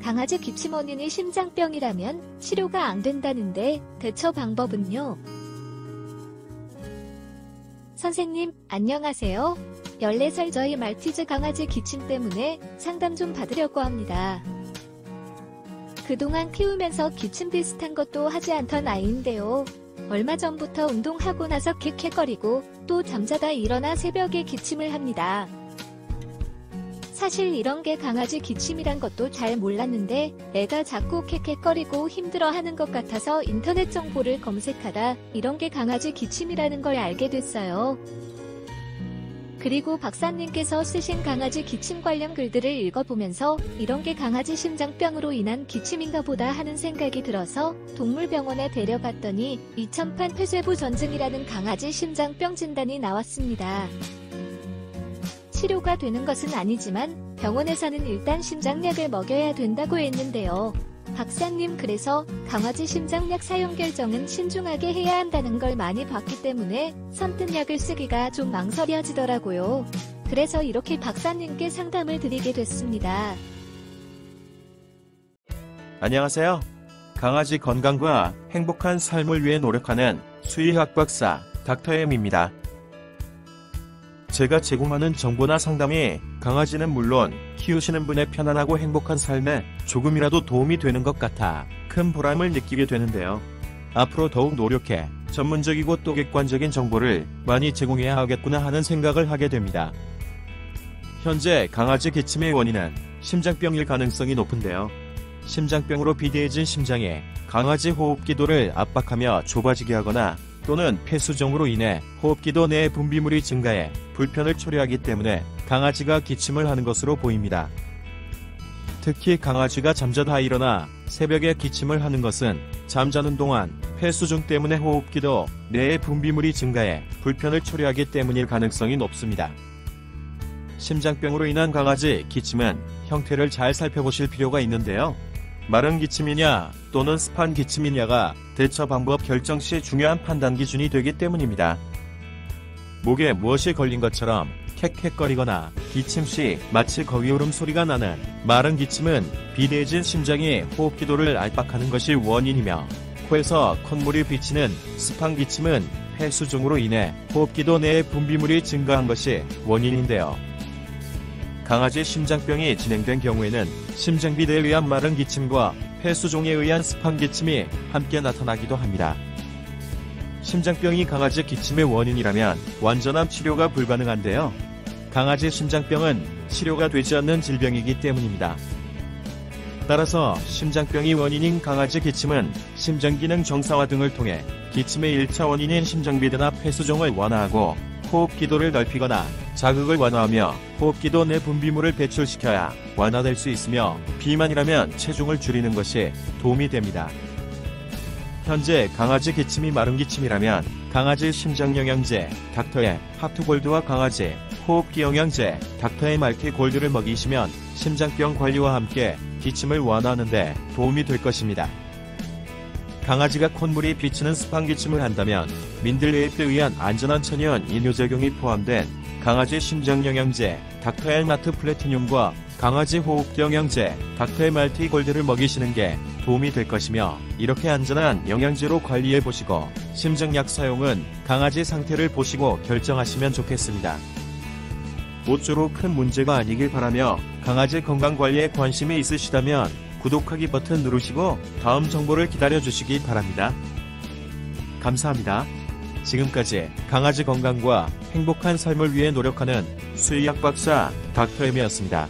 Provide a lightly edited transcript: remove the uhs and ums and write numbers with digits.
강아지 기침 원인이 심장병이라면 치료가 안 된다는데 대처 방법은요? 선생님, 안녕하세요. 14살 저희 말티즈 강아지 기침 때문에 상담 좀 받으려고 합니다. 그동안 키우면서 기침 비슷한 것도 하지 않던 아이인데요. 얼마 전부터 운동하고 나서 킥킥거리고 또 잠자다 일어나 새벽에 기침을 합니다. 사실 이런 게 강아지 기침이란 것도 잘 몰랐는데 애가 자꾸 킥킥거리고 힘들어하는 것 같아서 인터넷 정보를 검색하다 이런 게 강아지 기침이라는 걸 알게 됐어요. 그리고 박사님께서 쓰신 강아지 기침 관련 글들을 읽어보면서 이런 게 강아지 심장병으로 인한 기침인가 보다 하는 생각이 들어서 동물병원에 데려갔더니 2008 폐쇄부 전증이라는 강아지 심장병 진단이 나왔습니다. 치료가 되는 것은 아니지만 병원에서는 일단 심장약을 먹여야 된다고 했는데요. 박사님, 그래서 강아지 심장약 사용 결정은 신중하게 해야 한다는 걸 많이 봤기 때문에 선뜻 약을 쓰기가 좀 망설여지더라고요. 그래서 이렇게 박사님께 상담을 드리게 됐습니다. 안녕하세요. 강아지 건강과 행복한 삶을 위해 노력하는 수의학 박사 닥터엠입니다. 제가 제공하는 정보나 상담이 강아지는 물론 키우시는 분의 편안하고 행복한 삶에 조금이라도 도움이 되는 것 같아 큰 보람을 느끼게 되는데요. 앞으로 더욱 노력해 전문적이고 또 객관적인 정보를 많이 제공해야 하겠구나 하는 생각을 하게 됩니다. 현재 강아지 기침의 원인은 심장병일 가능성이 높은데요. 심장병으로 비대해진 심장이 강아지 호흡기도를 압박하며 좁아지게 하거나 또는 폐수종으로 인해 호흡기도 내 분비물이 증가해 불편을 초래하기 때문에 강아지가 기침을 하는 것으로 보입니다. 특히 강아지가 잠자다 일어나 새벽에 기침을 하는 것은 잠자는 동안 폐수종 때문에 호흡기도 내의 분비물이 증가해 불편을 초래하기 때문일 가능성이 높습니다. 심장병으로 인한 강아지 기침은 형태를 잘 살펴보실 필요가 있는데요. 마른 기침이냐 또는 습한 기침이냐가 대처 방법 결정 시 중요한 판단 기준이 되기 때문입니다. 목에 무엇이 걸린 것처럼 캑캑거리거나 기침 시 마치 거위오름 소리가 나는 마른 기침은 비대해진 심장이 호흡기도를 압박하는 것이 원인이며, 코에서 콧물이 비치는 습한 기침은 폐수종으로 인해 호흡기도 내의 분비물이 증가한 것이 원인인데요. 강아지 심장병이 진행된 경우에는 심장비대에 의한 마른 기침과 폐수종에 의한 습한 기침이 함께 나타나기도 합니다. 심장병이 강아지 기침의 원인이라면 완전한 치료가 불가능한데요. 강아지 심장병은 치료가 되지 않는 질병이기 때문입니다. 따라서 심장병이 원인인 강아지 기침은 심장기능 정상화 등을 통해 기침의 1차 원인인 심장비대나 폐수종을 완화하고 호흡기도를 넓히거나 자극을 완화하며 호흡기도 내 분비물을 배출시켜야 완화될 수 있으며, 비만이라면 체중을 줄이는 것이 도움이 됩니다. 현재 강아지 기침이 마른 기침이라면 강아지 심장영양제 닥터의 하투골드와 강아지 호흡기 영양제 닥터의 말티골드를 먹이시면 심장병 관리와 함께 기침을 완화하는 데 도움이 될 것입니다. 강아지가 콧물이 비치는 습한 기침을 한다면 민들레이프에 의한 안전한 천연 이뇨 적용이 포함된 강아지 심장영양제 닥터의 나트 플래티늄과 강아지 호흡기 영양제 닥터의 말티골드를 먹이시는 게 도움이 될 것이며, 이렇게 안전한 영양제로 관리해보시고 심장약 사용은 강아지 상태를 보시고 결정하시면 좋겠습니다. 모쪼록 큰 문제가 아니길 바라며, 강아지 건강관리에 관심이 있으시다면 구독하기 버튼 누르시고 다음 정보를 기다려주시기 바랍니다. 감사합니다. 지금까지 강아지 건강과 행복한 삶을 위해 노력하는 수의학 박사 닥터엠이었습니다.